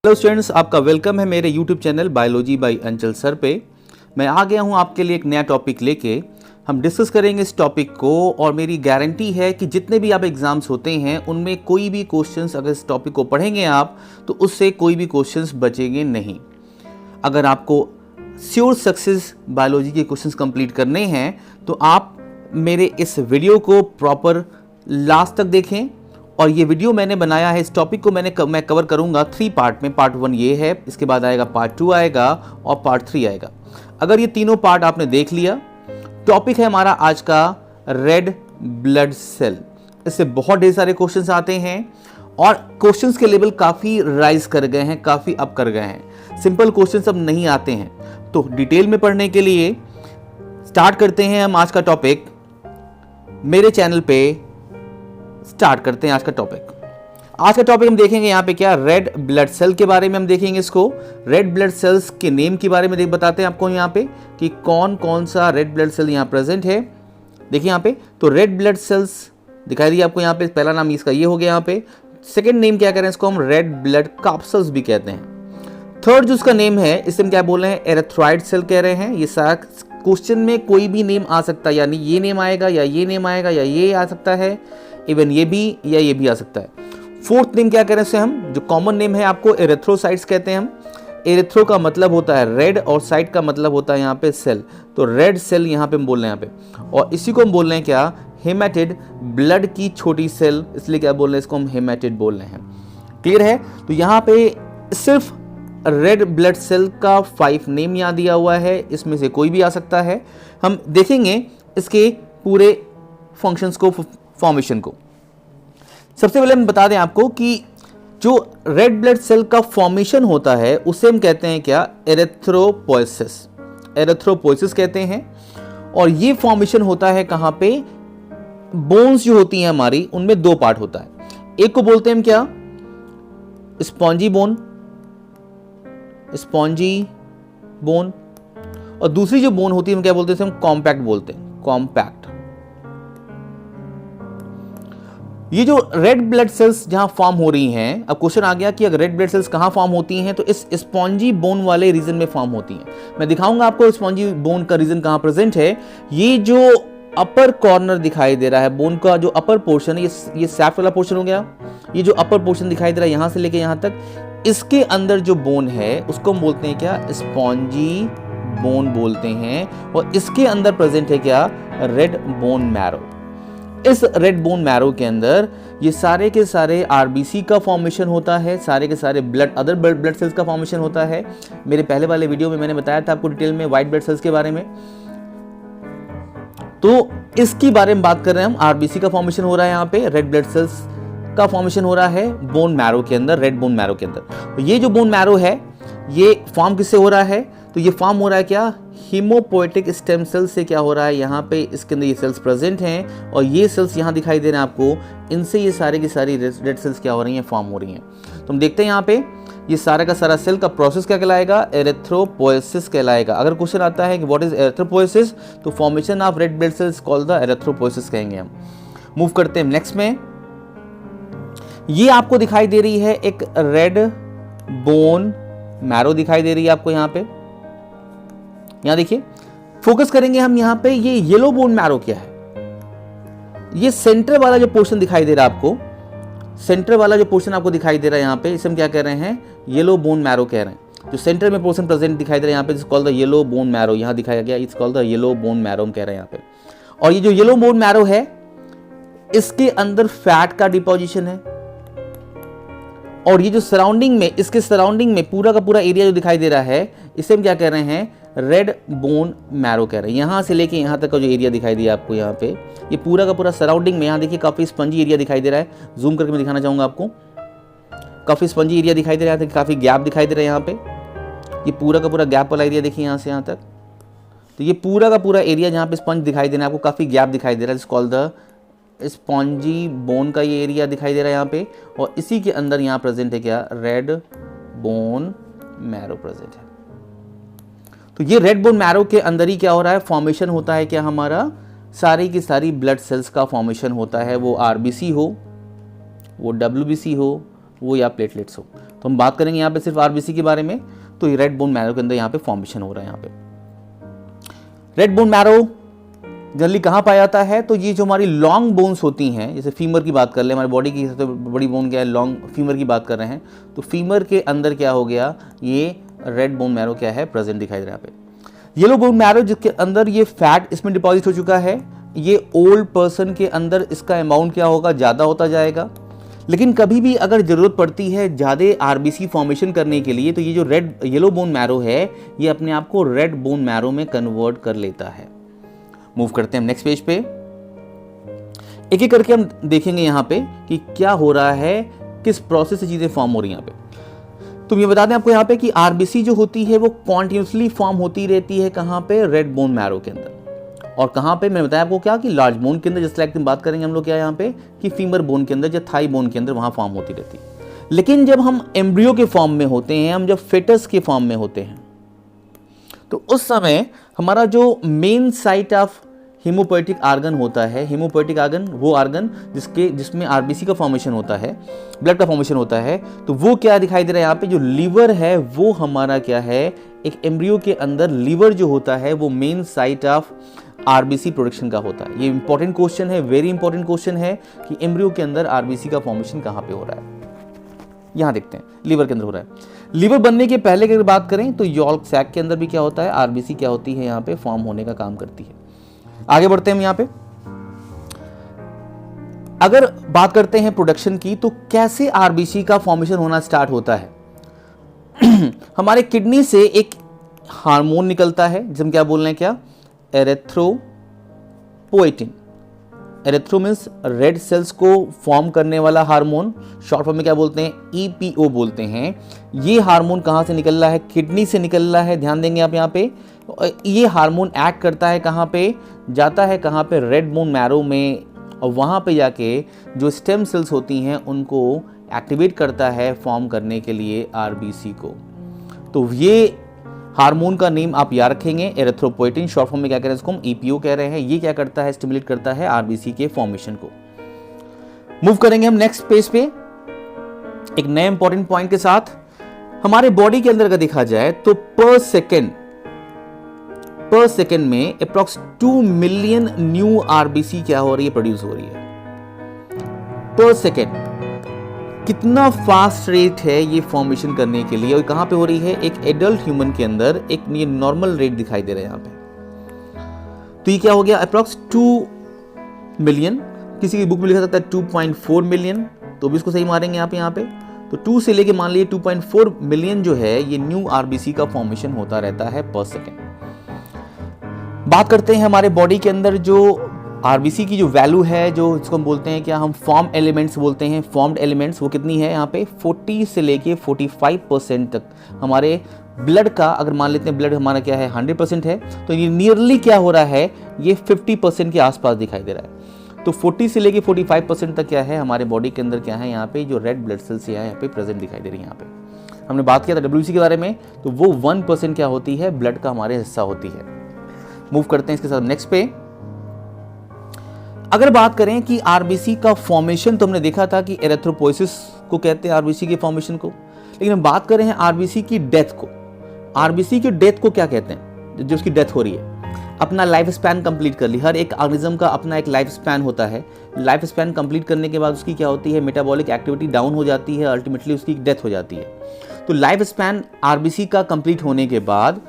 Hello students, आपका welcome है मेरे यूट्यूब चैनल बायोलॉजी बाय अंचल सर पे। मैं आ गया हूं आपके लिए एक नया टॉपिक लेके। हम डिस्कस करेंगे इस टॉपिक को और मेरी गारंटी है कि जितने भी आप एग्ज़ाम्स होते हैं उनमें कोई भी क्वेश्चंस अगर इस टॉपिक को पढ़ेंगे आप तो उससे कोई भी क्वेश्चंस बचेंगे नहीं। अगर आपको श्योर सक्सेस बायोलॉजी के क्वेश्चंस कंप्लीट करने हैं तो आप मेरे इस वीडियो को प्रॉपर लास्ट तक देखें। और ये वीडियो मैंने बनाया है, इस टॉपिक को मैं कवर करूंगा 3 पार्ट में। पार्ट 1 ये है, इसके बाद आएगा पार्ट 2 आएगा और पार्ट 3 आएगा। अगर ये तीनों पार्ट आपने देख लिया, टॉपिक है हमारा आज का रेड ब्लड सेल। इससे बहुत ढेर सारे क्वेश्चंस आते हैं और क्वेश्चंस के लेवल काफ़ी राइज कर गए हैं, काफ़ी अप कर गए हैं। सिंपल क्वेश्चंस अब नहीं आते हैं। तो डिटेल में पढ़ने के लिए स्टार्ट करते हैं हम आज का टॉपिक। मेरे चैनल पे स्टार्ट करते हैं आज का टॉपिक। आज का टॉपिक हम देखेंगे यहाँ पे क्या, रेड ब्लड सेल के बारे में हम देखेंगे। इसको रेड ब्लड सेल्स के नेम के बारे में बताते हैं आपको यहाँ पे कि कौन कौन सा रेड ब्लड सेल यहाँ प्रेजेंट है। देखिए यहाँ पे तो रेड ब्लड सेल्स दिखाई दी आपको यहाँ पे। पहला नाम इसका ये हो गया यहाँ पे। सेकेंड नेम क्या कह रहे हैं, इसको हम रेड ब्लड कार्पसल्स भी कहते हैं। थर्ड जो उसका नेम है, इसे हम क्या बोल रहे हैं, एरेथ्रॉइड सेल कह रहे हैं। ये सारा क्वेश्चन में कोई भी नेम आ सकता है, यानी ये नेम आएगा या ये नेम आएगा या ये आ सकता है, इवन ये भी या ये भी आ सकता है। फोर्थ नेम क्या कह रहे हैं इसे हम, जो कॉमन नेम है आपको एरिथ्रोसाइट्स कहते हैं हम। एरिथ्रो का मतलब होता है रेड और साइट का मतलब होता है यहाँ पे सेल। तो रेड सेल यहाँ पे हम बोल रहे हैं यहाँ पे। और इसी को हम बोल रहे हैं क्या, हेमेटिड, ब्लड की छोटी सेल, इसलिए क्या बोल रहे हैं इसको हम हेमेटिड बोल रहे हैं। क्लियर है। तो यहाँ पे सिर्फ रेड ब्लड सेल का 5 नेम यहाँ दिया हुआ है, इसमें से कोई भी आ सकता है। हम देखेंगे इसके पूरे फंक्शंस को, फॉर्मेशन को। सबसे पहले हम बता दें आपको कि जो रेड ब्लड सेल का फॉर्मेशन होता है उसे हम कहते हैं क्या, एरिथ्रोपोएसिस। एरिथ्रोपोएसिस कहते हैं। और ये फॉर्मेशन होता है कहां पे, बोन्स जो होती हैं हमारी उनमें 2 पार्ट होता है। एक को बोलते हैं हम क्या, स्पॉन्जी बोन, स्पॉन्जी बोन। और दूसरी जो बोन होती है हम क्या बोलते हैं, हम कॉम्पैक्ट बोलते हैं, कॉम्पैक्ट। ये जो रेड ब्लड सेल्स जहां फॉर्म हो रही हैं, अब क्वेश्चन आ गया कि अगर रेड ब्लड सेल्स कहां फॉर्म होती हैं तो इस स्पॉन्जी बोन वाले रीजन में फॉर्म होती हैं। मैं दिखाऊंगा आपको स्पॉन्जी बोन का रीजन कहां प्रेजेंट है। ये जो अपर कॉर्नर दिखाई दे रहा है, बोन का जो अपर पोर्शन है, ये सैफ्ट वाला पोर्शन हो गया। ये जो अपर पोर्शन दिखाई दे रहा है यहां से लेके यहां तक, इसके अंदर जो बोन है उसको हम बोलते हैं क्या, स्पॉन्जी बोन बोलते हैं। और इसके अंदर प्रेजेंट है क्या, रेड बोन मैरो। इस रेड बोन मैरो के अंदर ये सारे के सारे आरबीसी का फॉर्मेशन होता है, सारे के सारे अदर ब्लड सेल्स का फॉर्मेशन होता है। मेरे पहले वाले वीडियो में मैंने बताया था आपको डिटेल में व्हाइट ब्लड सेल्स के बारे में। तो इसकी बारे में बात कर रहे हैं हम। आरबीसी का फॉर्मेशन हो रहा है यहाँ पे, रेड ब्लड सेल्स का फॉर्मेशन हो रहा है बोन मैरो के अंदर, रेड बोन मैरो के अंदर। तो ये जो बोन मैरो है ये फॉर्म किससे हो रहा है, तो ये फॉर्म हो रहा है क्या, हीमोपोएटिक स्टेम सेल से। क्या हो रहा है यहाँ पे, इसके अंदर ये सेल्स प्रेजेंट हैं और ये सेल्स यहाँ दिखाई दे रहे हैं आपको, इनसे ये सारे की सारी रेड सेल्स क्या हो रही हैं, फॉर्म हो रही हैं। तो हम देखते हैं यहाँ पे ये सारा का सारा सेल का प्रोसेस क्या कहलाएगा, एरिथ्रोपोएसिस कहलाएगा। अगर क्वेश्चन आता है कि व्हाट इज एरिथ्रोपोएसिस, तो formation of red blood cells called the erythropoiesis कहेंगे हम। मूव करते हैं नेक्स्ट में। ये आपको दिखाई दे रही है एक रेड बोन मैरो दिखाई दे रही है आपको यहाँ पे। यहां देखिए, फोकस करेंगे हम यहाँ पे, ये येलो बोन मैरो क्या है। ये सेंटर वाला जो पोर्शन दिखाई दे रहा है आपको, सेंटर वाला जो पोर्शन आपको दिखाई दे रहा है यहाँ पे, इसे हम क्या कह रहे हैं, येलो बोन मैरो कह रहे हैं। जो सेंटर में पोर्शन प्रेजेंट दिखाई दे रहा है यहाँ पे, it's called the yellow bone marrow. यहाँ दिखाया गया, it's called the yellow bone marrow हम कह रहे हैं यहाँ पे। और ये जो येलो बोन मैरो है, इसके अंदर फैट का डिपोजिशन है। और ये जो सराउंडिंग में, इसके सराउंडिंग में पूरा का पूरा एरिया जो दिखाई दे रहा है, इसे हम क्या कह रहे हैं, रेड बोन मैरो कह रहे हैं। यहाँ से लेके यहाँ तक का जो एरिया दिखाई दिया आपको यहाँ पे, ये पूरा का पूरा सराउंडिंग में, यहाँ देखिए काफी स्पंजी एरिया दिखाई दे रहा है। जूम करके मैं दिखाना चाहूंगा आपको, काफी स्पंजी एरिया दिखाई दे रहा है, काफी गैप दिखाई दे रहा है यहाँ पे। ये पूरा का पूरा गैप वाला एरिया देखिए यहाँ से यहाँ तक। तो ये पूरा का पूरा एरिया जहाँ पे स्पंज दिखाई दे रहा है आपको, काफी गैप दिखाई दे रहा है, कॉल्ड द स्पॉन्जी बोन का ये एरिया दिखाई दे रहा है यहाँ पे। और इसी के अंदर यहाँ प्रेजेंट है क्या, रेड बोन मैरो प्रेजेंट है। तो ये रेड बोन मैरो के अंदर ही क्या हो रहा है, फॉर्मेशन होता है क्या, हमारा सारी की सारी ब्लड सेल्स का फॉर्मेशन होता है। वो आरबीसी हो, वो डब्ल्यूबीसी हो, वो या प्लेटलेट्स हो। तो हम बात करेंगे यहाँ पे सिर्फ आरबीसी के बारे में। तो ये रेड बोन मैरो के अंदर यहाँ पे फॉर्मेशन हो रहा है। यहाँ पे रेड बोन मैरो जनरली कहाँ पाया जाता है? तो ये जो हमारी लॉन्ग बोन्स होती हैं, जैसे फीमर की बात कर ले, हमारी बॉडी की सबसे बड़ी बोन क्या है? लॉन्ग फीमर की बात कर रहे हैं, तो फीमर के अंदर क्या हो गया? ये रेड बोन मैरो क्या है? प्रेजेंट दिखाई दे रहा है यहाँ पे। येलो बोन मैरो जिसके अंदर ये फैट इसमें डिपॉजिट हो चुका है, ये ओल्ड पर्सन के अंदर इसका अमाउंट क्या होगा? ज़्यादा होता जाएगा। लेकिन कभी भी अगर ज़रूरत पड़ती है ज़्यादा आरबीसी फॉर्मेशन करने के लिए, तो ये जो येलो बोन मैरो है ये अपने आप को रेड बोन मैरो में कन्वर्ट कर लेता है। मूव करते हैं हम नेक्स्ट पेज पे। एक एक करके हम देखेंगे यहाँ पे कि क्या हो रहा है, किस प्रोसेस से चीज़ें फॉर्म हो रही हैं यहाँ पे। तो ये बता दें आपको यहाँ पे कि आरबीसी जो होती है वो कॉन्टिन्यूसली फॉर्म होती रहती है कहाँ पे? रेड बोन मैरो के अंदर। और कहाँ पे? मैंने बताया आपको क्या कि लार्ज बोन के अंदर, जैसे लाइक बात करेंगे हम लोग क्या यहाँ पे कि फीमर बोन के अंदर या थाई बोन के अंदर वहाँ फॉर्म होती रहती है। लेकिन जब हम एम्ब्रियो के फॉर्म में होते हैं, हम जब फेटस के फॉर्म में होते हैं, तो उस समय हमारा जो main site of haemopoietic organ होता है, हीमोपोएटिक आर्गन वो आर्गन जिसमें आरबीसी का फॉर्मेशन होता है, ब्लड का फॉर्मेशन होता है, तो वो क्या दिखाई दे रहा है यहाँ पे? जो लीवर है वो हमारा क्या है? एक एम्ब्रियो के अंदर लीवर जो होता है वो main site of RBC production का होता है। ये इंपॉर्टेंट क्वेश्चन है, वेरी इंपॉर्टेंट क्वेश्चन है कि एम्ब्रियो के अंदर आरबीसी का फॉर्मेशन कहाँ पे हो रहा है। यहां देखते हैं लीवर के अंदर हो रहा है। लीवर बनने के पहले अगर बात करें तो यॉल्क सैक के अंदर भी क्या होता है? आरबीसी क्या होती है? यहाँ पे फॉर्म होने का काम करती है। आगे बढ़ते हैं हम यहाँ पे। अगर बात करते हैं प्रोडक्शन की, तो कैसे आरबीसी का फॉर्मेशन होना स्टार्ट होता है? हमारे किडनी से एक हार्मोन निकलता है जिसे हम क्या बोल रहे हैं? क्या? Erythropoietin. Erythro means red cells को फॉर्म करने वाला हार्मोन, शॉर्ट फॉर्म में क्या बोलते हैं? ईपीओ बोलते हैं। ये हार्मोन कहाँ से निकल रहा है? किडनी से निकल रहा है। ध्यान देंगे आप यहाँ पे। ये हार्मोन एक्ट करता है कहाँ पे? जाता है कहाँ पे? रेड बोन मैरो में, और वहाँ पे जाके जो स्टेम सेल्स होती हैं उनको एक्टिवेट करता है फॉर्म करने के लिए आरबीसी को। तो ये हार्मोन का नेम आप याद रखेंगे, एरिथ्रोपोएटिन। शॉर्ट फॉर्म में क्या कह रहे हैं इसको? हम ईपीओ कह रहे हैं। ये क्या करता है? स्टिमुलेट करता है आरबीसी के फॉर्मेशन को। मूव करेंगे हम नेक्स्ट पेज पे एक नए इंपॉर्टेंट पॉइंट के साथ। हमारे बॉडी के अंदर अगर देखा जाए तो पर सेकेंड में अप्रॉक्स 2 मिलियन न्यू आरबीसी क्या हो रही है? प्रोड्यूस हो रही है पर सेकेंड। कितना फास्ट रेट है ये फॉर्मेशन करने के लिए, और कहां पे हो रही है? एक एडल्ट ह्यूमन के अंदर एक ये नॉर्मल रेट दिखाई दे रहा है यहां पे। तो ये क्या हो गया? अप्रॉक्स 2 मिलियन, किसी की बुक में लिखा जाता है 2.4 मिलियन, तो भी इसको सही मारेंगे आप यहाँ पे। तो 2 से लेके मान लीजिए 2.4 मिलियन जो है ये न्यू आरबीसी का फॉर्मेशन होता रहता है पर सेकेंड। बात करते हैं हमारे बॉडी के अंदर जो आरबीसी की जो वैल्यू है, जो इसको हम बोलते हैं क्या? हम फॉर्म एलिमेंट्स बोलते हैं। फॉर्म्ड एलिमेंट्स वो कितनी है यहाँ पे? 40 से लेके 45% तक हमारे ब्लड का, अगर मान लेते हैं ब्लड हमारा क्या है 100% है, तो ये नियरली क्या हो रहा है? ये 50% के आसपास दिखाई दे रहा है। तो 40 से लेके 45% तक क्या है हमारे बॉडी के अंदर क्या है यहाँ पे? जो रेड ब्लड सेल्स यहाँ पे प्रेजेंट दिखाई दे रही है। यहाँ पे हमने बात किया था डब्ल्यूबीसी के बारे में, तो वो 1% क्या होती है? ब्लड का हमारे हिस्सा होती है। मूव करते हैं इसके साथ नेक्स्ट पे। अगर बात करें कि आरबीसी का फॉर्मेशन, तो हमने देखा था कि एरिथ्रोपोइसिस को कहते हैं आरबीसी के फॉर्मेशन को। लेकिन हम बात कर रहे हैं आरबीसी की डेथ को। आरबीसी की डेथ को क्या कहते हैं? जो उसकी डेथ हो रही है, अपना लाइफ स्पैन कंप्लीट कर ली। हर एक ऑर्गेनिज्म का अपना एक लाइफ स्पैन होता है। लाइफ स्पैन कंप्लीट करने के बाद उसकी क्या होती है? मेटाबॉलिक एक्टिविटी डाउन हो जाती है, अल्टीमेटली उसकी डेथ हो जाती है। तो लाइफ स्पैन आरबीसी का कंप्लीट होने के बाद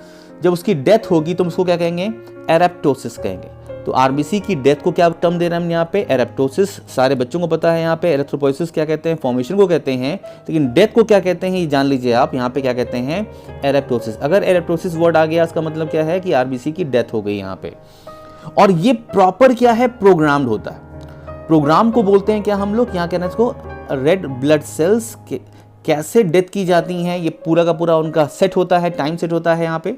जब उसकी डेथ होगी तो उसको क्या कहेंगे? एरेप्टोसिस कहेंगे। तो आरबीसी की डेथ को क्या टर्म दे रहे हैं हम यहाँ पे? एरेप्टोसिस। सारे बच्चों को पता है यहाँ पे एरिथ्रोपोइसिस क्या कहते हैं? फॉर्मेशन को कहते हैं। लेकिन डेथ को क्या कहते हैं ये जान लीजिए आप। यहाँ पे क्या कहते हैं? एरेप्टोसिस। अगर एरेप्टोसिस वर्ड आ गया इसका मतलब क्या है कि आरबीसी की डेथ हो गई यहाँ पे। और ये प्रॉपर क्या है? प्रोग्राम्ड होता है। प्रोग्राम को बोलते हैं क्या हम लोग? यहाँ कहना है इसको रेड ब्लड सेल्स कैसे डेथ की जाती हैं, ये पूरा का पूरा उनका सेट होता है, टाइम सेट होता है यहाँ पे।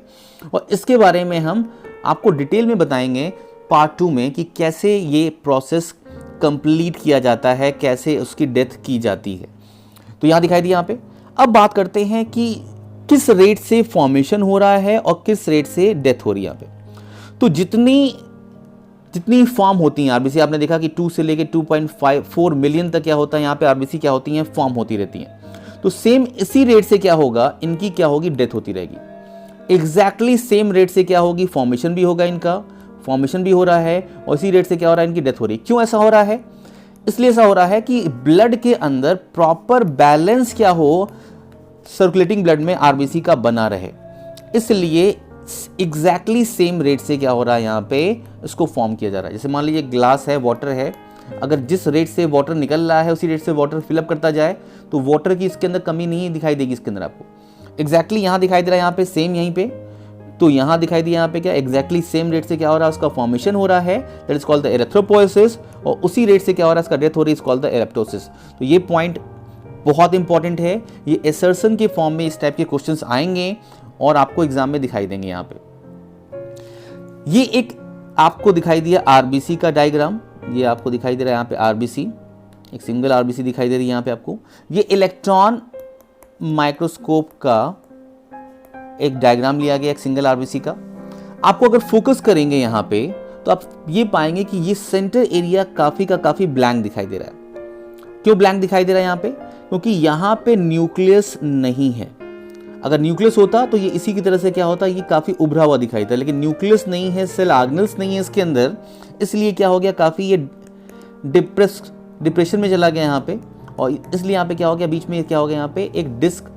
और इसके बारे में हम आपको डिटेल में बताएंगे पार्ट 2 में कि कैसे ये प्रोसेस कंप्लीट किया जाता है, कैसे उसकी डेथ की जाती है। तो यहाँ दिखाई दिया यहाँ पे। अब बात करते हैं कि किस रेट से फॉर्मेशन हो रहा है और किस रेट से डेथ हो रही है यहाँ पे। तो जितनी फॉर्म होती हैं आरबीसी, आपने देखा कि 2 से लेके 2.4 मिलियन तक क्या होता है यहाँ पे आरबीसी क्या होती हैं? फॉर्म होती रहती हैं। तो सेम इसी रेट से क्या होगा, इनकी क्या होगी, डेथ होती रहेगी। एग्जैक्टली सेम रेट से क्या होगी, फॉर्मेशन भी होगा, इनका फॉर्मेशन भी हो रहा है, और इसी रेट से क्या हो रहा है, इनकी डेथ हो रही है। क्यों ऐसा हो रहा है? इसलिए ऐसा हो रहा है कि ब्लड के अंदर प्रॉपर बैलेंस क्या हो, सर्कुलेटिंग ब्लड में आरबीसी का बना रहे, इसलिए एग्जैक्टली सेम रेट से क्या हो रहा है, यहाँ पे इसको फॉर्म किया जा रहा है। जैसे मान लीजिए ग्लास है, वाटर है, अगर जिस रेट से वाटर निकल रहा है उसी रेट से वाटर फिलअप करता जाए तो वाटर की इसके अंदर कमी नहीं दिखाई देगी इसके अंदर आपको। एग्जैक्टली यहाँ दिखाई दे रहा है, यहाँ पे सेम, यहीं पे तो यहाँ दिखाई दिया, यहाँ पे क्या एग्जैक्टली सेम रेट से क्या हो रहा है, उसका फॉर्मेशन हो रहा है, that is called the erythropoiesis, और उसी रेट से क्या हो रहा है, इसका डेथ हो रही है, इज कॉल्ड द एरेप्टोसिस। तो ये पॉइंट बहुत इंपॉर्टेंट है, ये एसर्शन के फॉर्म में इस टाइप के क्वेश्चंस आएंगे और आपको एग्जाम में दिखाई देंगे। यहाँ पे ये एक आपको दिखाई दिया आरबीसी का डायग्राम, ये आपको दिखाई दे रहा है यहाँ पे आरबीसी, एक सिंगल आरबीसी दिखाई दे रही है यहाँ पे आपको। ये इलेक्ट्रॉन माइक्रोस्कोप का एक डायग्राम लिया गया, एक सिंगल आरबीसी का। आपको अगर फोकस करेंगे यहाँ पे तो आप ये पाएंगे कि ये सेंटर एरिया काफी का काफी ब्लैंक दिखाई दे रहा है। क्यों ब्लैंक दिखाई दे रहा है यहाँ पे? क्योंकि यहाँ पे न्यूक्लियस नहीं है। अगर न्यूक्लियस होता तो ये इसी की तरह से क्या होता, ये काफी उभरा हुआ दिखाई देता, लेकिन न्यूक्लियस नहीं है, सेल ऑर्गेनेल्स नहीं है इसके अंदर, इसलिए क्या हो गया, काफी ये डिप्रेशन में चला गया यहाँ पे, और इसलिए यहाँ पे क्या हो गया, बीच में क्या हो गया, यहाँ पे एक डिस्क,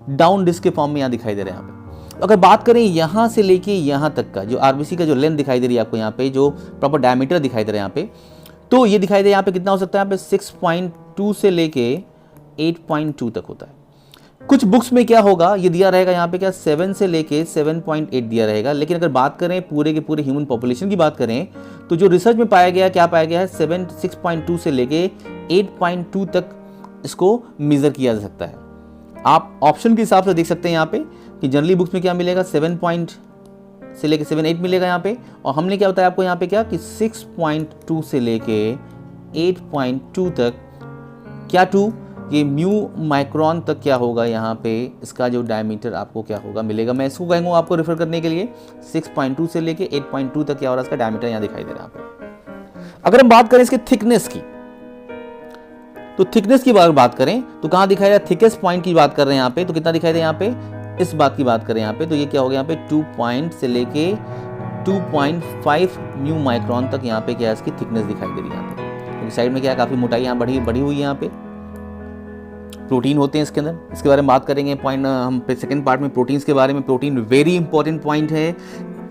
डाउन डिस्क के फॉर्म में यहाँ दिखाई दे रहा है यहाँ पे। अगर बात करें यहाँ से लेके यहाँ तक का जो आरबीसी का जो लेंथ दिखाई दे रही है आपको यहाँ पे, जो प्रॉपर डायमीटर दिखाई दे रहा है यहाँ पे, तो ये दिखाई दे यहाँ पे कितना हो सकता है, यहाँ पे 6.2 से लेके 8.2 तक होता है। कुछ बुक्स में क्या होगा, ये दिया रहेगा यहाँ पे क्या 7 से लेके 7.8 दिया रहेगा, लेकिन अगर बात करें पूरे के पूरे ह्यूमन पॉपुलेशन की बात करें तो जो रिसर्च में पाया गया, क्या पाया गया है, 6.2 से लेके 8.2 तक इसको मेजर किया जा सकता है। आप ऑप्शन के हिसाब से देख सकते हैं यहाँ पे कि जनरली बुक्स में क्या मिलेगा, 7 से लेके 7.8 मिलेगा यहाँ पे, और हमने क्या बताया आपको यहाँ पे क्या कि 6.2 से लेके 8.2 तक, क्या 2 ये म्यू माइक्रोन तक क्या होगा, यहाँ पे इसका जो डायमीटर आपको क्या होगा मिलेगा। मैं इसको कहूँगा आपको रेफर करने के लिए, 6.2 से लेके 8.2 तक क्या हो रहा है, इसका डायमीटर यहाँ दिखाई दे रहा है आपको। अगर हम बात करें इसके थिकनेस की, तो थिकनेस की बात करें तो कहाँ दिखाई दे रहा है, थिकेस्ट पॉइंट की बात कर रहे हैं यहाँ पे, तो कितना दिखाई दे यहाँ पे, इस बात की बात करें यहाँ पे, तो ये क्या हो गया यहाँ पे 2 पॉइंट से लेके 2.5 म्यू माइक्रोन तक यहाँ पे क्या है, इसकी थिकनेस दिखाई दे रही है यहाँ पे। क्योंकि साइड में क्या है, काफी मोटाई यहाँ बढ़ी हुई है, यहाँ पे प्रोटीन होते हैं इसके अंदर, इसके बारे में बात करेंगे पॉइंट हम सेकंड पार्ट में, प्रोटीन्स के बारे में। प्रोटीन वेरी इंपॉर्टेंट पॉइंट है,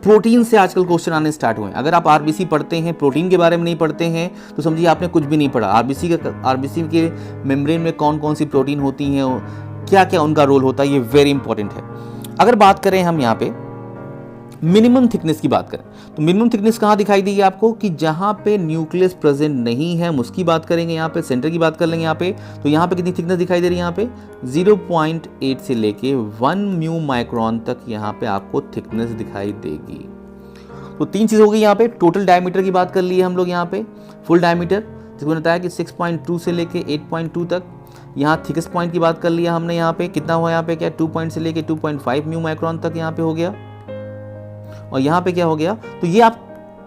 प्रोटीन से आजकल क्वेश्चन आने स्टार्ट हुए हैं। अगर आप आरबीसी पढ़ते हैं, प्रोटीन के बारे में नहीं पढ़ते हैं, तो समझिए आपने कुछ भी नहीं पढ़ा। आरबीसी के मेम्ब्रेन में कौन कौन सी प्रोटीन होती हैं, क्या क्या उनका रोल होता है, ये वेरी इंपॉर्टेंट है। अगर बात करें हम यहाँ पे मिनिमम थिकनेस की बात करें, तो मिनिमम थिकनेस कहाँ दिखाई देगी आपको, कि जहाँ पे न्यूक्लियस प्रेजेंट नहीं है, हम उसकी बात करेंगे। यहाँ पे सेंटर की बात कर लेंगे यहाँ पे, तो यहाँ पे कितनी थिकनेस दिखाई दे रही है, यहाँ पे 0.8 से लेके 1 म्यू माइक्रोन तक यहाँ पे आपको थिकनेस दिखाई देगी। तो 3 चीज हो गई यहाँ पे। टोटल डायमीटर की बात कर ली है हम लोग यहाँ पे, फुल डायमीटर जिसको मैंने बताया कि 6.2 से लेके 8.2 तक। यहाँ थिकेस्ट पॉइंट की बात कर लिया हमने, यहाँ पे कितना हुआ, यहाँ पे क्या 2 पॉइंट से लेके 2.5 म्यू माइक्रोन तक यहाँ पे हो गया, और यहाँ पे क्या हो गया। तो ये आप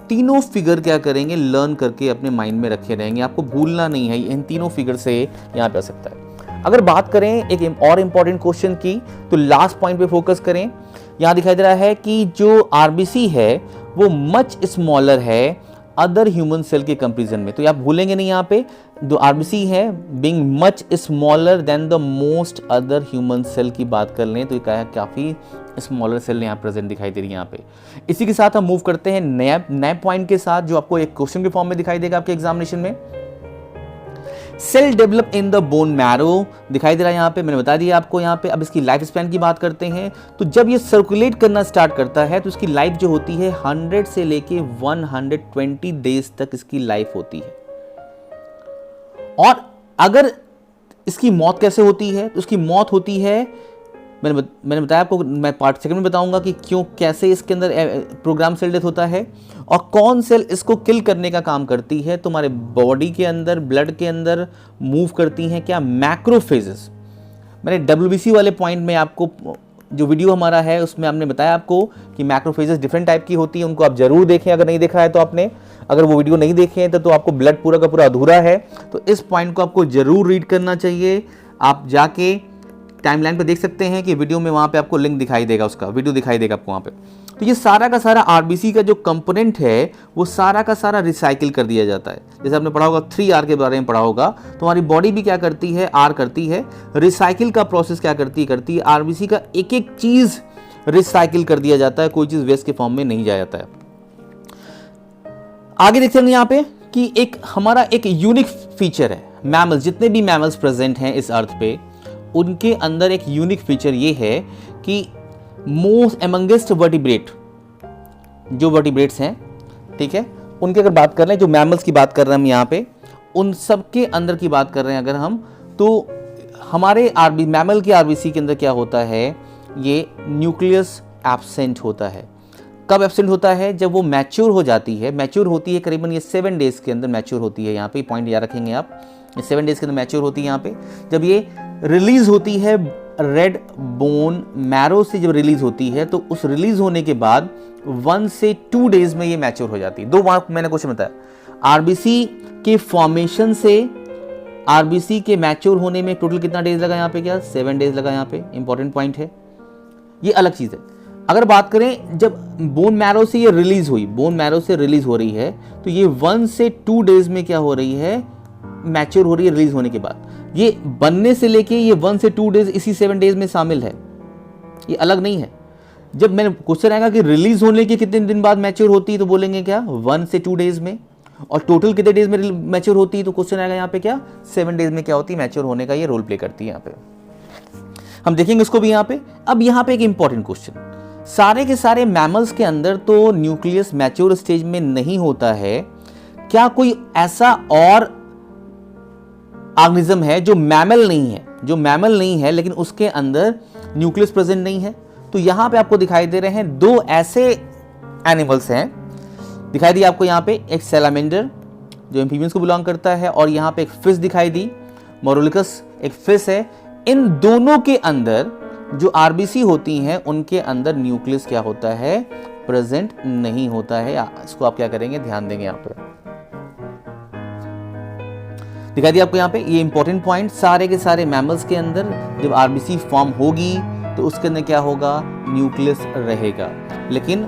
तीनों फिगर क्या करेंगे, लर्न करके अपने माइंड में रखे रहेंगे, आपको भूलना नहीं है, इन तीनों फिगर से यहाँ पे आ सकता है। अगर बात करें एक और इंपॉर्टेंट क्वेश्चन की, तो लास्ट पॉइंट पे फोकस करें। यहाँ दिखाई दे रहा है कि जो आरबीसी है वो मच स्मॉलर है अदर ह्यूमन सेल के कंपेरिजन में। तो आप भूलेंगे नहीं, यहाँ पे जो आरबीसी है being much smaller than the most other human cell की बात कर लें, तो ये काफी स्मॉलर सेल यहाँ प्रेजेंट दिखाई दे रही है यहाँ पे। इसी के साथ हम मूव करते हैं नए पॉइंट के साथ, जो आपको एक क्वेश्चन के फॉर्म में दिखाई देगा आपके एग्जामिनेशन में। Cell develop in the bone marrow दिखाई दे रहा है यहाँ पे, मैंने बता दिया आपको यहाँ पे। अब इसकी लाइफ स्पैन की बात करते हैं, तो जब ये सर्कुलेट करना स्टार्ट करता है तो इसकी लाइफ जो होती है 100 से लेके 120 डेज तक इसकी लाइफ होती है। और अगर इसकी मौत कैसे होती है, तो इसकी मौत होती है, मैंने बताया आपको, मैं पार्ट सेकंड में बताऊंगा कि क्यों, कैसे इसके अंदर प्रोग्राम सेल डेथ होता है और कौन सेल इसको किल करने का काम करती है। तुम्हारे बॉडी के अंदर, ब्लड के अंदर मूव करती हैं क्या, मैक्रोफेजेस। मैंने डब्ल्यूबीसी वाले पॉइंट में आपको, जो वीडियो हमारा है उसमें हमने बताया आपको कि मैक्रोफेजेस डिफरेंट टाइप की होती है, उनको आप जरूर देखें अगर नहीं देखा है तो आपने। अगर वो वीडियो नहीं देखे हैं तो आपको ब्लड पूरा का पूरा अधूरा है, तो इस पॉइंट को आपको जरूर रीड करना चाहिए। आप जाके टाइमलाइन पे देख सकते हैं कि वीडियो में वहाँ पे आपको लिंक दिखाई देगा, उसका वीडियो दिखाई देगा आपको वहाँ पे। तो ये सारा का सारा आरबीसी का जो कंपोनेंट है वो सारा का सारा रिसाइकिल कर दिया जाता है। जैसे आपने पढ़ा होगा 3R के बारे में पढ़ा होगा, तो हमारी बॉडी भी क्या करती है, आर करती है, रिसाइकिल का प्रोसेस क्या करती है आरबीसी का एक एक चीज रिसाइकिल कर दिया जाता है, कोई चीज वेस्ट के फॉर्म में नहीं जाया जाता है। आगे देखते हैं यहाँ पे कि एक हमारा एक यूनिक फीचर है, मैमल्स, जितने भी मैमल्स प्रेजेंट हैं इस अर्थ पे उनके अंदर एक यूनिक फीचर ये है कि मोस्ट एमंगेस्ट वर्टिब्रेट, जो वर्टिब्रेट्स हैं, ठीक है, उनकी अगर बात कर रहे हैं, जो मैमल्स की बात कर रहे हैं हम यहाँ पे, उन सब के अंदर की बात कर रहे हैं अगर हम, तो हमारे मैमल के आरबीसी के अंदर क्या होता है, ये न्यूक्लियस एब्सेंट होता है। कब एब्सेंट होता है, जब वो मैच्योर हो जाती है। मैच्योर होती है करीबन ये 7 डेज के अंदर मैच्योर होती है। यहाँ पे पॉइंट याद रखेंगे आप, 7 डेज के अंदर मैच्योर होती है। यहाँ पे जब ये रिलीज होती है रेड बोन मैरो से, जब रिलीज होती है तो उस रिलीज होने के बाद 1 से 2 डेज में ये मैच्योर हो जाती है। 2 बार मैंने क्वेश्चन बताया, आरबीसी के फॉर्मेशन से आरबीसी के मैच्योर होने में टोटल कितना डेज लगा, यहाँ पे क्या 7 डेज लगा। यहाँ पे इंपॉर्टेंट पॉइंट है, ये अलग चीज है। अगर बात करें जब बोन मैरो से ये रिलीज हुई, बोन मैरो से रिलीज हो रही है, तो ये 1 से 2 डेज में क्या हो रही है, मैच्योर हो रही है रिलीज होने के बाद। ये बनने से लेके ये 1 से 2 डेज इसी 7 डेज में शामिल है, ये अलग नहीं है। जब मैंने क्वेश्चन आएगा कि रिलीज होने के कितने दिन बाद मैच्योर होती है, तो बोलेंगे क्या 1 से 2 डेज में, और टोटल कितने डेज में मैच्योर होती है, तो क्वेश्चन आएगा यहाँ पे क्या 7 डेज में क्या होती है मैच्योर होने का, ये रोल प्ले करती है। यहाँ पे हम देखेंगे इसको भी यहाँ पे। अब यहाँ पे एक इंपॉर्टेंट क्वेश्चन, सारे के सारे मैमल्स के अंदर तो न्यूक्लियस मैच्योर स्टेज में नहीं होता है, क्या कोई ऐसा और ऑर्गेनिज्म है जो मैमल नहीं है, जो मैमल नहीं है लेकिन उसके अंदर न्यूक्लियस प्रेजेंट नहीं है? तो यहां पे आपको दिखाई दे रहे हैं 2 ऐसे एनिमल्स हैं, दिखाई दी आपको यहाँ पे, एक सैलामेंडर जो एम्फीबियंस को बिलोंग करता है, और यहाँ पे एक फिश दिखाई दी, मोरोलिकस एक फिश है। इन दोनों के अंदर जो आरबीसी होती हैं उनके अंदर न्यूक्लियस क्या होता है, प्रेजेंट नहीं होता है। इसको आप क्या करेंगे, ध्यान देंगे। यहाँ पे दिखा दिया आपको यहाँ पे, ये इंपॉर्टेंट पॉइंट, सारे के सारे मैमल्स के अंदर जब आरबीसी फॉर्म होगी तो उसके अंदर क्या होगा, न्यूक्लियस रहेगा। लेकिन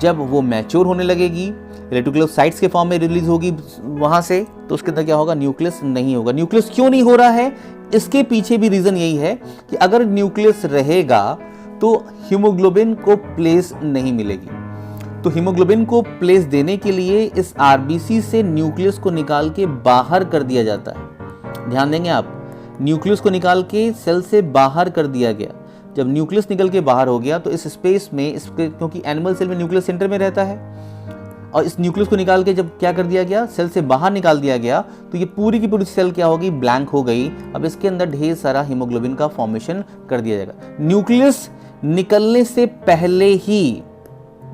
जब वो मैच्योर होने लगेगी, रेटिकुलोसाइट्स के फॉर्म में रिलीज होगी वहां से, तो उसके अंदर क्या होगा, न्यूक्लियस नहीं होगा। न्यूक्लियस क्यों नहीं हो रहा है, इसके पीछे भी रीजन यही है कि अगर न्यूक्लियस रहेगा तो हीमोग्लोबिन को प्लेस नहीं मिलेगी। तो हीमोग्लोबिन को प्लेस देने के लिए इस आरबीसी से न्यूक्लियस को निकाल के बाहर कर दिया जाता है। ध्यान देंगे आप, न्यूक्लियस को निकाल के सेल से बाहर कर दिया गया। जब न्यूक्लियस निकल के बाहर हो गया तो इस स्पेस में, क्योंकि एनिमल सेल में न्यूक्लियस सेंटर में रहता है, और इस न्यूक्लियस को निकाल के जब क्या कर दिया गया, सेल से बाहर निकाल दिया गया, तो ये पूरी की पूरी सेल क्या होगी, ब्लैंक हो गई। अब इसके अंदर ढेर सारा हीमोग्लोबिन का फॉर्मेशन कर दिया जाएगा। न्यूक्लियस निकलने से पहले ही,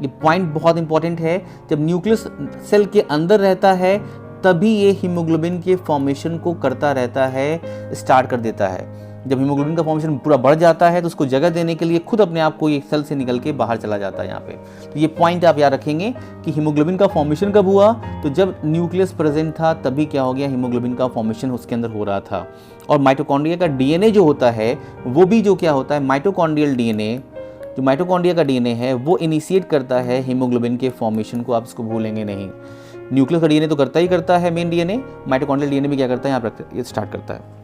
ये पॉइंट बहुत इंपॉर्टेंट है, जब न्यूक्लियस सेल के अंदर रहता है तभी ये हीमोग्लोबिन के फॉर्मेशन को करता रहता है, स्टार्ट कर देता है। जब हीमोग्लोबिन का फॉर्मेशन पूरा बढ़ जाता है तो उसको जगह देने के लिए खुद अपने आप को ये सेल से निकल के बाहर चला जाता है यहाँ पे। तो ये पॉइंट आप याद रखेंगे कि हीमोग्लोबिन का फॉर्मेशन कब हुआ, तो जब न्यूक्लियस प्रेजेंट था तभी क्या हो गया, हीमोग्लोबिन का फॉर्मेशन उसके अंदर हो रहा था। और माइटोकॉन्ड्रिया का डीएनए जो होता है वो भी जो क्या होता है, माइटोकॉन्ड्रियल डीएनए, जो माइटोकॉन्ड्रिया का डीएनए है वो इनिशिएट करता है हीमोग्लोबिन के फॉर्मेशन को, आप इसको भूलेंगे नहीं। न्यूक्लियस का डीएनए तो करता ही करता है मेन डीएनए, माइटोकॉन्ड्रियल डीएनए भी क्या करता है, यहाँ पर ये स्टार्ट करता है।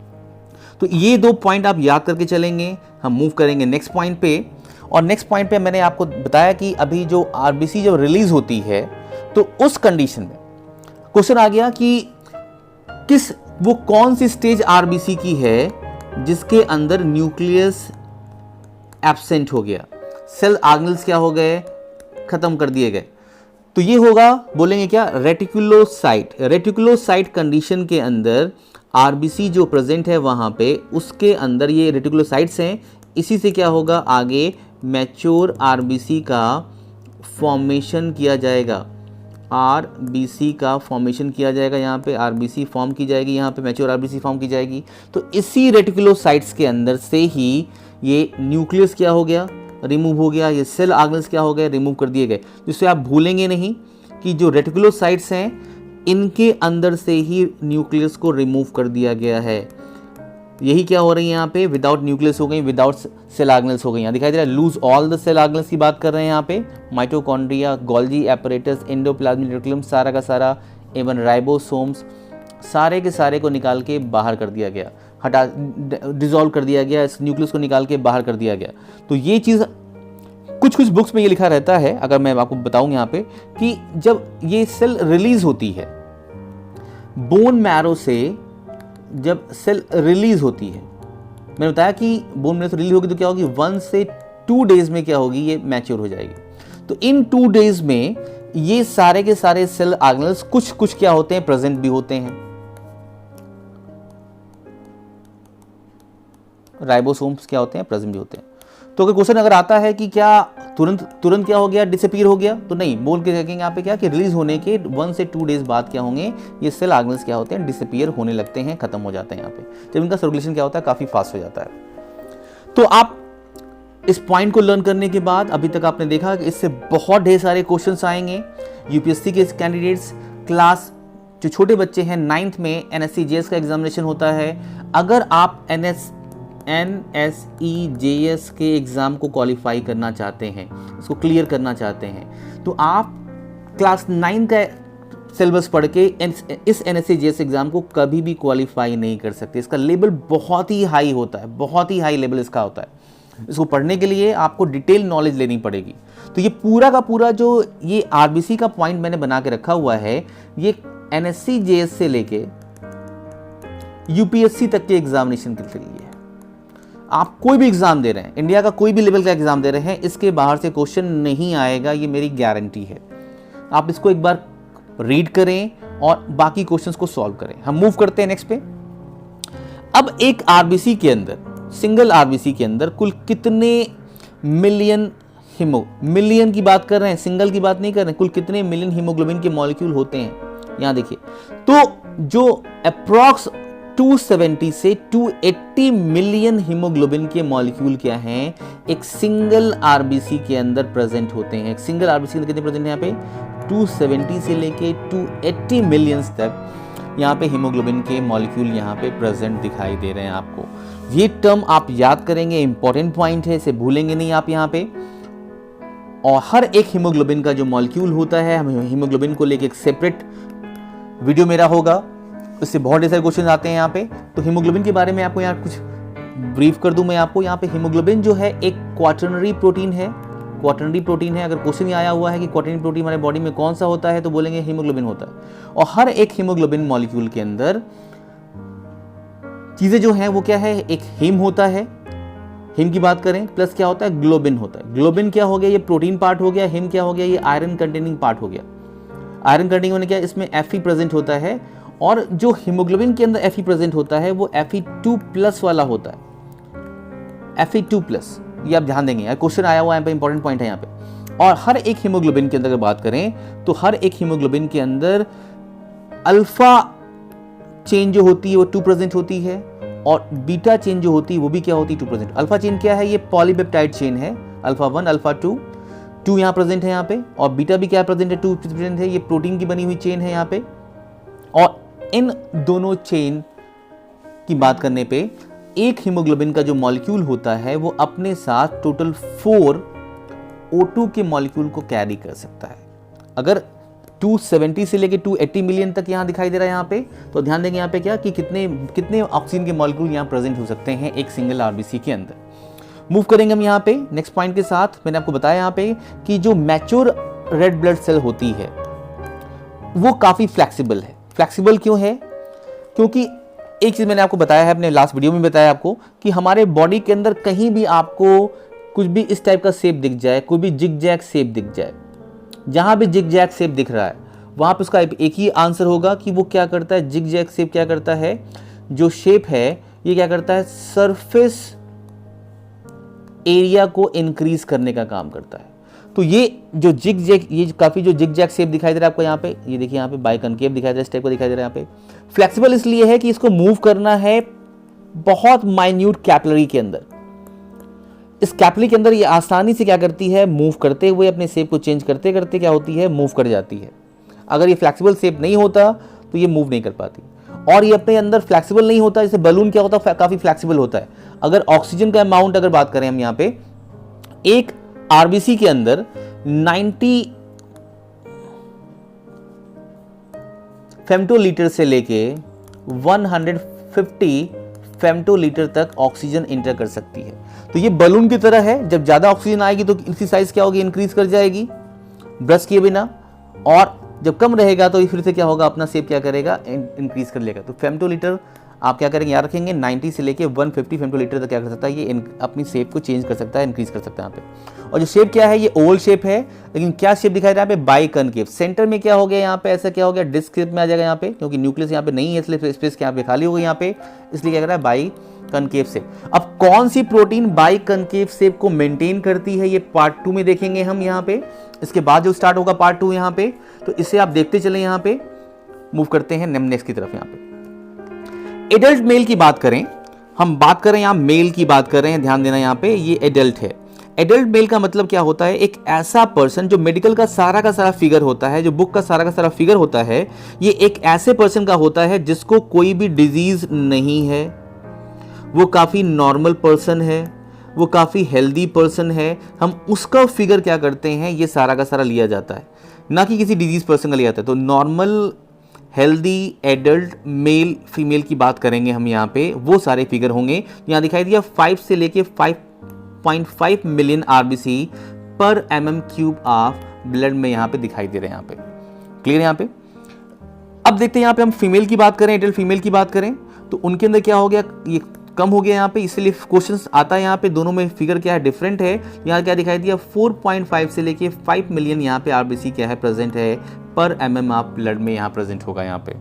तो ये 2 पॉइंट आप याद करके चलेंगे। हम मूव करेंगे नेक्स्ट पॉइंट पे, और नेक्स्ट पॉइंट पे मैंने आपको बताया कि अभी जो आरबीसी जब रिलीज होती है तो उस कंडीशन में क्वेश्चन आ गया कि वो कौन सी स्टेज आरबीसी की है जिसके अंदर न्यूक्लियस एब्सेंट हो गया, सेल ऑर्गेनेल्स क्या हो गए, खत्म कर दिए गए। तो ये होगा, बोलेंगे क्या, रेटिकुलोसाइट। रेटिकुलोसाइट कंडीशन के अंदर आरबीसी जो प्रेजेंट है वहां पे, उसके अंदर ये रेटिकुलोसाइट्स हैं, इसी से क्या होगा, आगे मैच्योर आरबीसी का फॉर्मेशन किया जाएगा। आरबीसी का फॉर्मेशन किया जाएगा, यहाँ पे आरबीसी फॉर्म की जाएगी, यहाँ पे मैच्योर आरबीसी फॉर्म की जाएगी। तो इसी रेटिकुलोसाइट्स के अंदर से ही ये न्यूक्लियस क्या हो गया, रिमूव हो गया, ये सेल ऑर्गेनेल्स क्या हो गए, रिमूव कर दिए गए। जिससे आप भूलेंगे नहीं कि जो रेटिकुलोसाइट्स हैं इनके अंदर से ही न्यूक्लियस को रिमूव कर दिया गया है। यही क्या हो रही है यहाँ पे, विदाउट न्यूक्लियस हो गई, विदाउट सेल ऑर्गेनेल्स हो गई। यहाँ दिखाई दे रहा है lose all the cell organelles की बात कर रहे हैं यहाँ पे। Mitochondria, Golgi apparatus, endoplasmic reticulum, सारा का सारा, एवं राइबोसोम्स, सारे के सारे को निकाल के बाहर कर दिया गया, डिसॉल्व कर दिया गया, इस न्यूक्लियस को निकाल के बाहर कर दिया गया। तो ये चीज़ कुछ कुछ बुक्स में ये लिखा रहता है, अगर मैं आपको बताऊं यहाँ पे, कि जब ये सेल रिलीज होती है बोन मैरो से, जब सेल रिलीज होती है, मैंने बताया कि बोन मैरो से रिलीज होगी तो क्या होगी, 1 से 2 डेज में क्या होगी, ये मैच्योर हो जाएगी। तो इन 2 डेज में ये सारे के सारे सेल ऑर्गेनेल्स कुछ कुछ क्या होते हैं, प्रेजेंट भी होते हैं। राइबोसोम्स क्या होते हैं, प्रेजेंट भी होते हैं। तो अगर क्वेश्चन अगर आता है कि क्या तुरंत क्या हो गया, डिसअपीयर हो गया, तो नहीं, बोल के देखेंगे यहाँ पे क्या कि रिलीज होने के 1 से 2 डेज बाद क्या होंगे, ये सेल ऑर्गेनेल्स क्या होते हैं, डिसअपीयर होने लगते हैं, खत्म हो जाते हैं यहाँ पे। जब इनका सर्कुलेशन क्या होता है, काफी फास्ट हो जाता है। तो आप इस पॉइंट को लर्न करने के बाद अभी तक आपने देखा कि इससे बहुत ढेर सारे क्वेश्चंस आएंगे। यूपीएससी के कैंडिडेट्स, क्लास जो छोटे बच्चे हैं 9th में NSE-JS का एग्जामिनेशन होता है। अगर आप NSE-JS के एग्ज़ाम को क्वालिफाई करना चाहते हैं, इसको क्लियर करना चाहते हैं, तो आप क्लास 9 का सिलेबस पढ़ के इस NSE-JS एग्ज़ाम को कभी भी क्वालिफाई नहीं कर सकते। इसका लेवल बहुत ही हाई होता है, बहुत ही हाई लेवल इसका होता है। इसको पढ़ने के लिए आपको डिटेल नॉलेज लेनी पड़ेगी। तो ये पूरा का पूरा जो ये आरबीसी का पॉइंट मैंने बना के रखा हुआ है, ये NSE-JS से लेके यूपीएससी तक के एग्जामिनेशन के लिए है। आप कोई भी एग्जाम दे रहे हैं, इंडिया का कोई भी लेवल का एग्जाम दे रहे हैं, इसके बाहर से क्वेश्चन नहीं आएगा, ये मेरी गारंटी है। आप इसको एक बार रीड करें और बाकी क्वेश्चंस को सॉल्व करें। हम मूव करते हैं नेक्स्ट पे। अब एक आरबीसी के अंदर, सिंगल आरबीसी के अंदर कुल कितने मिलियन मिलियन की बात कर रहे हैं, सिंगल की बात नहीं कर रहे हैं, कुल कितने मिलियन हीमोग्लोबिन के मॉलिक्यूल होते हैं, यहां देखिए। तो जो अप्रॉक्स 270 से 280 मिलियन हीमोग्लोबिन के मॉलिक्यूल क्या हैं, एक सिंगल आरबीसी के अंदर प्रेजेंट होते हैं। एक सिंगल आरबीसी के अंदर कितने प्रेजेंट हैं यहाँ पे, 270 से लेके 280 मिलियंस तक यहाँ पे हीमोग्लोबिन के मॉलिक्यूल यहाँ पे प्रेजेंट दिखाई दे रहे हैं आपको। ये टर्म आप याद करेंगे, इंपॉर्टेंट पॉइंट है, इसे भूलेंगे नहीं आप यहाँ पे। और हर एक हीमोग्लोबिन का जो मॉलिक्यूल होता है, हम हीमोग्लोबिन को लेके एक सेपरेट वीडियो मेरा होगा, उससे बहुत सारे क्वेश्चन आते हैं यहाँ पे। तो हीमोग्लोबिन के बारे में आपको यहाँ कुछ ब्रीफ कर दूं मैं आपको। यहाँ पे हीमोग्लोबिन जो है एक क्वाटर्नरी प्रोटीन है, क्वाटर्नरी प्रोटीन है। अगर क्वेश्चन आया हुआ है कि क्वाटर्नरी प्रोटीन हमारे बॉडी में कौन सा होता है, तो बोलेंगे हीमोग्लोबिन होता है। और हर एक हीमोग्लोबिन मॉलिक्यूल के अंदर चीजें जो हैं वो क्या है, एक हीम होता है, हीम की बात करें, प्लस क्या होता है, ग्लोबिन होता है। ग्लोबिन क्या हो गया, ये प्रोटीन पार्ट हो गया, हीम क्या हो गया, ये आयरन कंटेनिंग पार्ट हो गया। आयरन कंटेनिंग होने क्या, इसमें Fe प्रेजेंट होता है, और जो हीमोग्लोबिन के अंदर Fe प्रेजेंट होता है वो Fe2+ वाला होता है, Fe2+। ये आप ध्यान देंगे, क्वेश्चन आया हुआ है यहाँ पे, इंपॉर्टेंट पॉइंट है यहाँ पे। और हर एक हीमोग्लोबिन के अंदर अगर बात करें, तो हर एक हीमोग्लोबिन के अंदर अल्फा चेन जो होती है वो 2 प्रेजेंट होती है, और बीटा चेन जो होती है वो भी क्या होती है, 2 प्रेजेंट। अल्फा चेन क्या है, ये पॉलीपेप्टाइड चेन है, अल्फा 1 अल्फा 2 यहाँ प्रेजेंट है यहाँ पे। और बीटा भी क्या प्रेजेंट है, 2 प्रेजेंट है, ये प्रोटीन की बनी हुई चेन है यहाँ पे। और इन दोनों चेन की बात करने पे एक हीमोग्लोबिन का जो मॉलिक्यूल होता है वो अपने साथ टोटल 4 O2 के मॉलिक्यूल को कैरी कर सकता है। अगर 270 से लेके 280 मिलियन तक यहाँ दिखाई दे रहा है यहाँ पे, तो ध्यान देंगे यहाँ पे क्या कि कितने ऑक्सीजन के मॉलिक्यूल यहाँ प्रेजेंट हो सकते हैं एक सिंगल आरबीसी के अंदर। मूव करेंगे हम यहाँ पे नेक्स्ट पॉइंट के साथ। मैंने आपको बताया यहाँ पे कि जो मैच्योर रेड ब्लड सेल होती है वो काफी फ्लेक्सिबल है। फ्लेक्सिबल क्यों है, क्योंकि एक चीज मैंने आपको बताया है, अपने लास्ट वीडियो में बताया आपको, कि हमारे बॉडी के अंदर कहीं भी आपको कुछ भी इस टाइप का शेप दिख जाए, कोई भी जिग जैग शेप दिख जाए, जहां भी जिग जैग शेप दिख रहा है वहां पे उसका एक ही आंसर होगा कि वो क्या करता है, जिग जैग शेप क्या करता है, जो शेप है ये क्या करता है, सरफेस एरिया को इंक्रीज करने का काम करता है। तो ये जो जिग जैग, ये काफी जो जिग जैग शेप दिखाई दे रहा है आपको यहाँ पे, ये देखिए यहाँ पे बाइकनकेव दिखाई दे रहा है, इस टाइप का दिखाई दे रहा है यहाँ पे। फ्लेक्सिबल इसलिए है कि इसको मूव करना है बहुत माइन्यूट कैपिलरी के अंदर। इस कैपिलरी के अंदर ये आसानी से क्या करती है, मूव करते हुए अपने शेप को चेंज करते करते क्या होती है, मूव कर जाती है। अगर ये फ्लेक्सिबल शेप नहीं होता तो ये मूव नहीं कर पाती। और ये अपने अंदर फ्लेक्सिबल नहीं होता, जैसे बलून क्या होता है काफी फ्लेक्सिबल होता है। अगर ऑक्सीजन का अमाउंट अगर बात करें हम यहाँ पे, एक आरबीसी के अंदर 90 फेम्टोलीटर से लेके 150 फेम्टोलीटर तक ऑक्सीजन इंटर कर सकती है। तो ये बलून की तरह है, जब ज्यादा ऑक्सीजन आएगी तो इसकी साइज क्या होगी, इंक्रीज कर जाएगी ब्रश किए बिना, और जब कम रहेगा तो फिर से क्या होगा, अपना शेप क्या करेगा, इंक्रीज कर लेगा। तो फेम्टोलीटर आप क्या करेंगे, याद रखेंगे 90 से लेके 150 फेम्टोलीटर तक क्या कर सकता है, ये अपनी शेप को चेंज कर सकता है, इंक्रीज कर सकता है यहाँ पे। और जो शेप क्या है, ये ओवल शेप है, लेकिन क्या शेप दिखाई दे रहा है यहाँ पे, बाई कनकेव। सेंटर में क्या हो गया यहाँ पे, ऐसा क्या हो गया, डिस्क शेप में आ जाएगा यहाँ पे, क्योंकि न्यूक्लियस यहाँ पे नहीं है इसलिए स्पेस यहाँ पे खाली हो गई यहाँ पे, इसलिए क्या कर रहा है, बाई कनकेव शेप। अब कौन सी प्रोटीन बाई कनकेव शेप को मेंटेन करती है, ये पार्ट 2 में देखेंगे हम यहाँ पे। इसके बाद जो स्टार्ट होगा पार्ट 2 यहाँ पे, तो इसे आप देखते चले। यहाँ पे मूव करते हैं नेक्स्ट की तरफ। यहाँ पे एडल्ट मेल की बात करें, हम बात करें यहाँ मेल की बात कर रहे हैं, ध्यान देना यहाँ पे, ये एडल्ट है। एडल्ट मेल का मतलब क्या होता है, एक ऐसा पर्सन जो मेडिकल का सारा फिगर होता है, जो बुक का सारा फिगर होता है, ये एक ऐसे पर्सन का होता है जिसको कोई भी डिजीज नहीं है, वो काफी नॉर्मल पर्सन है, वो काफी हेल्दी पर्सन है। हम उसका फिगर क्या करते हैं, ये सारा का सारा लिया जाता है, ना कि किसी डिजीज पर्सन का लिया जाता है। तो normal healthy adult male female की बात करेंगे हम यहाँ पे, वो सारे फिगर होंगे। यहाँ दिखाई दिया 5 से लेके 5.5 मिलियन आरबीसी पर mm³ ऑफ ब्लड में यहाँ पे दिखाई दे रहे हैं। यहाँ पे क्लियर है यहाँ पे। अब देखते हैं यहाँ पे हम फीमेल की बात करें, एडल्ट फीमेल की बात करें, तो उनके अंदर क्या हो गया, ये कम हो गया यहाँ पे, इसलिए क्वेश्चंस आता है यहाँ पे, दोनों में फिगर क्या है, डिफरेंट है। यहाँ क्या दिखाई दिया 4.5 से लेके 5 मिलियन यहाँ पे आरबीसी क्या है, प्रेजेंट है पर mm ऑफ ब्लड में यहाँ प्रेजेंट होगा। यहाँ पे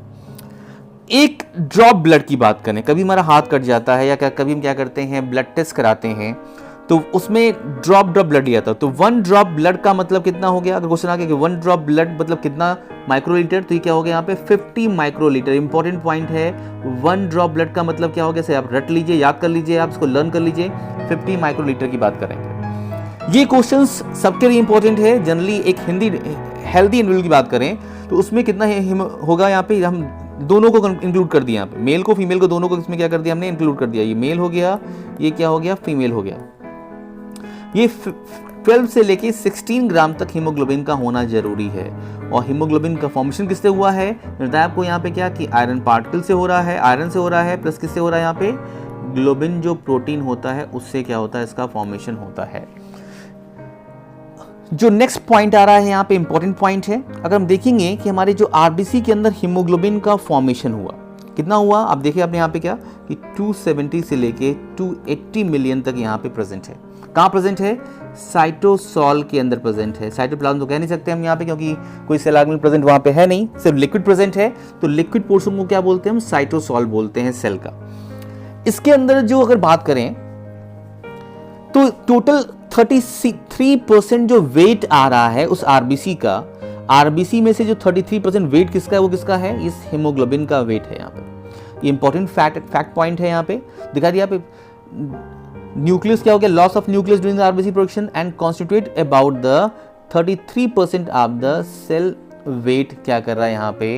एक ड्रॉप ब्लड की बात करें, कभी हमारा हाथ कट जाता है या कभी हम क्या करते हैं, ब्लड टेस्ट कराते हैं, तो उसमें ड्रॉप ब्लड लिया था। तो 1 ड्रॉप ब्लड का मतलब कितना हो गया, अगर क्वेश्चन आ गया कि 1 ड्रॉप ब्लड मतलब कितना माइक्रोलीटर, तो ये क्या हो गया यहाँ पे 50 माइक्रोलीटर। इंपॉर्टेंट पॉइंट है, 1 ड्रॉप ब्लड का मतलब क्या हो गया, से आप रट लीजिए, याद कर लीजिए, आप इसको लर्न कर लीजिए, 50 माइक्रोलीटर की बात करेंगे। ये क्वेश्चंस सबके लिए इंपॉर्टेंट है। जनरली एक हेल्दी इंडिविजुअल की बात करें तो उसमें कितना होगा, यहाँ पे हम दोनों को इंक्लूड कर दिया, यहाँ पे मेल को फीमेल को दोनों को इसमें क्या कर दिया हमने, इंक्लूड कर दिया। ये मेल हो गया, ये क्या हो गया, फीमेल हो गया। ये 12 से लेके 16 ग्राम तक हीमोग्लोबिन का होना जरूरी है। और हीमोग्लोबिन का फॉर्मेशन किससे हुआ है, बताया आपको यहाँ पे क्या कि आयरन पार्टिकल से हो रहा है, आयरन से हो रहा है, प्लस किससे हो रहा है, यहाँ पे ग्लोबिन जो प्रोटीन होता है उससे क्या होता है, इसका फॉर्मेशन होता है। जो नेक्स्ट पॉइंट आ रहा है यहाँ पे इंपॉर्टेंट पॉइंट है। अगर हम देखेंगे कि हमारे जो आरबीसी के अंदर हीमोग्लोबिन का फॉर्मेशन हुआ, कितना हुआ, आप देखिए आपने यहाँ पे क्या कि 270 से लेके 280 मिलियन तक यहाँ पे प्रेजेंट है। कहाँ प्रेजेंट है, साइटोसॉल के अंदर प्रेजेंट है। साइटोप्लाज्म तो कह नहीं सकते हम यहाँ पे, क्योंकि कोई सेल ऑर्गेनेल प्रेजेंट वहाँ पे है नहीं, सिर्फ लिक्विड प्रेजेंट है। तो लिक्विड पोर्शन को क्या बोलते हैं हम, साइटोसॉल बोलते हैं सेल का। इसके अंदर जो अगर बात करें तो टोटल 33% जो वेट आ रहा है उस आरबीसी का, आरबीसी में से जो 33% वेट किसका है, वो किसका है, इस हीमोग्लोबिन का वेट है। यहाँ पे ये इंपॉर्टेंट फैक्ट पॉइंट है। यहाँ पे दिखा दिया, यहाँ पे न्यूक्लियस क्या हो गया, loss of nucleus during the RBC production and constitute about the 33% of the cell weight क्या कर रहा है यहाँ पे,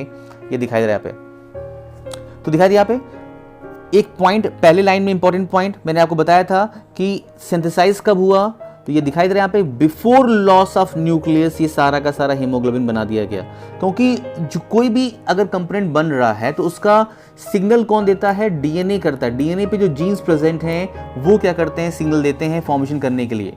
ये दिखाई दे रहा है यहाँ पे। तो दिखाई दिया यहाँ पे एक पॉइंट पहले लाइन में, इंपॉर्टेंट पॉइंट मैंने आपको बताया था कि सिंथेसाइज कब हुआ, तो ये दिखाई दे रहा है यहाँ पे बिफोर लॉस ऑफ न्यूक्लियस, ये सारा का सारा हीमोग्लोबिन बना दिया गया। क्योंकि जो कोई भी अगर कंपोनेंट बन रहा है तो उसका सिग्नल कौन देता है, डीएनए करता है। डीएनए पे जो जीन्स प्रेजेंट हैं वो क्या करते हैं, सिग्नल देते हैं फॉर्मेशन करने के लिए।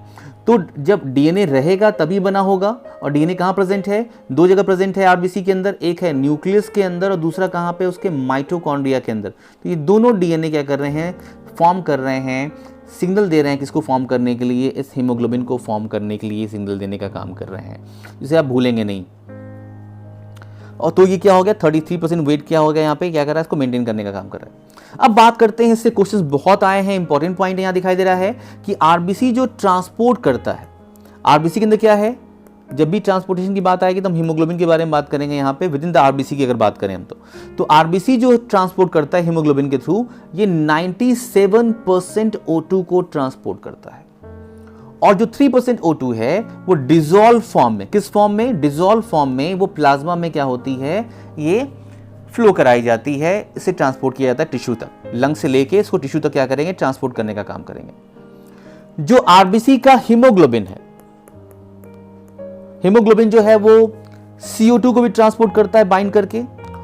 तो जब डीएनए रहेगा तभी बना होगा। और डीएनए कहाँ प्रेजेंट है, 2 जगह प्रेजेंट है आरबीसी के अंदर, एक है न्यूक्लियस के अंदर और दूसरा कहाँ पे, उसके माइटोकॉन्ड्रिया के अंदर। तो ये दोनों डीएनए क्या कर रहे हैं, फॉर्म कर रहे हैं, सिग्नल दे रहे हैं किसको फॉर्म करने के लिए, इस हीमोग्लोबिन को फॉर्म करने के लिए सिग्नल देने का काम कर रहे हैं, जिसे आप भूलेंगे नहीं। और तो ये क्या हो गया, 33% वेट क्या हो गया, यहाँ पे क्या कर रहा है, इसको मेंटेन करने का काम कर रहा है। अब बात करते हैं, इससे क्वेश्चंस बहुत आए हैं, इंपॉर्टेंट पॉइंट यहाँ दिखाई दे रहा है कि आरबीसी जो ट्रांसपोर्ट करता है, आरबीसी के अंदर क्या है, जब भी ट्रांसपोर्टेशन की बात आएगी तो हम हीमोग्लोबिन के बारे में बात करेंगे यहाँ पे विद इन द आरबीसी की अगर बात करें हम तो आरबीसी जो ट्रांसपोर्ट करता है हीमोग्लोबिन के थ्रू, ये 97% O2 को ट्रांसपोर्ट करता है। और जो 3% O2 है वो डिसॉल्व फॉर्म में, किस फॉर्म में, डिसॉल्व फॉर्म में, वो प्लाज्मा में क्या होती है, ये फ्लो कराई जाती है, इसे ट्रांसपोर्ट किया जाता है टिश्यू तक, लंग से लेके इसको टिश्यू तक क्या करेंगे, ट्रांसपोर्ट करने का काम करेंगे। जो आरबीसी का हीमोग्लोबिन है, हीमोग्लोबिन जो है वो CO2 को भी ट्रांसपोर्ट करता है बाइंड करके,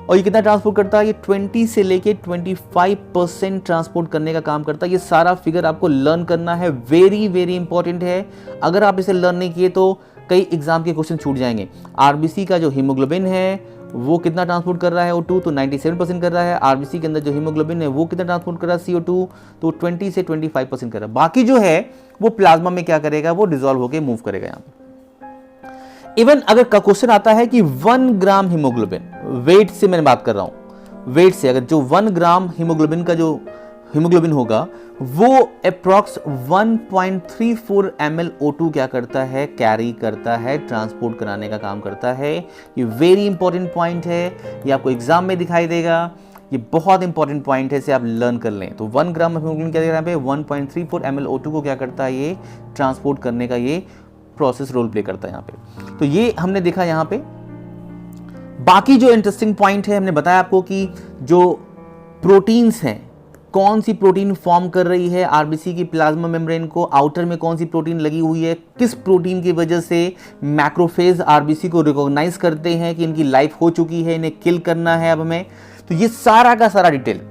और ये कितना ट्रांसपोर्ट करता है, ये 20 से लेके 25% ट्रांसपोर्ट करने का काम करता है। ये सारा फिगर आपको लर्न करना है, वेरी वेरी इंपॉर्टेंट है। अगर आप इसे लर्न नहीं किए तो कई एग्जाम के क्वेश्चन छूट जाएंगे। आरबीसी का जो हीमोग्लोबिन है वो कितना ट्रांसपोर्ट कर रहा है, O2 तो 97% कर रहा है। आरबीसी के अंदर जो हीमोग्लोबिन है वो कितना ट्रांसपोर्ट कर रहा है, CO2 तो 20 से 25% कर रहा है। बाकी जो है वो प्लाज्मा में क्या करेगा, वो डिसॉल्व होकर मूव करेगा। यहाँ पे इवन अगर का क्वेश्चन आता है कि 1 ग्राम हीमोग्लोबिन, वेट से मैंने बात कर रहा हूं, वेट से अगर जो 1 ग्राम हीमोग्लोबिन का जो हीमोग्लोबिन होगा वो अप्रॉक्स 1.34 ml O2 क्या करता है, कैरी करता है, ट्रांसपोर्ट कराने का काम करता है। ये वेरी इंपॉर्टेंट पॉइंट है, ये आपको एग्जाम में दिखाई देगा, ये बहुत इंपॉर्टेंट पॉइंट है, इसे आप लर्न कर लें। तो 1 ग्राम हीमोग्लोबिन क्या देगा, 1.34 ml O2 को क्या करता है, ये ट्रांसपोर्ट करने का ये प्रोसेस रोल प्ले करता है यहाँ पे। तो ये हमने देखा यहाँ पे। बाकी जो इंटरेस्टिंग पॉइंट है, हमने बताया आपको कि जो प्रोटीन्स हैं, कौन सी प्रोटीन फॉर्म कर रही है आरबीसी की प्लाज्मा मेम्ब्रेन को, आउटर में कौन सी प्रोटीन लगी हुई है, किस प्रोटीन की वजह से मैक्रोफेज आरबीसी को रिकॉग्नाइज करते हैं कि इनकी लाइफ हो चुकी है, इन्हें किल करना है अब हमें। तो ये सारा का सारा डिटेल,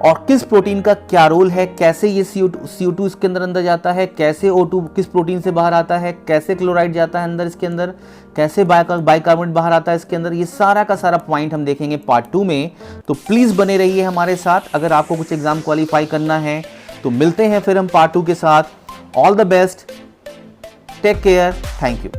और किस प्रोटीन का क्या रोल है, कैसे ये CO2 इसके अंदर जाता है, कैसे O2 किस प्रोटीन से बाहर आता है, कैसे क्लोराइड जाता है अंदर इसके अंदर, कैसे बाइकार्बोनेट बाहर आता है इसके अंदर, ये सारा का सारा पॉइंट हम देखेंगे पार्ट 2 में। तो प्लीज बने रहिए हमारे साथ। अगर आपको कुछ एग्जाम क्वालिफाई करना है तो मिलते हैं फिर हम पार्ट 2 के साथ। All the best, take care, thank you.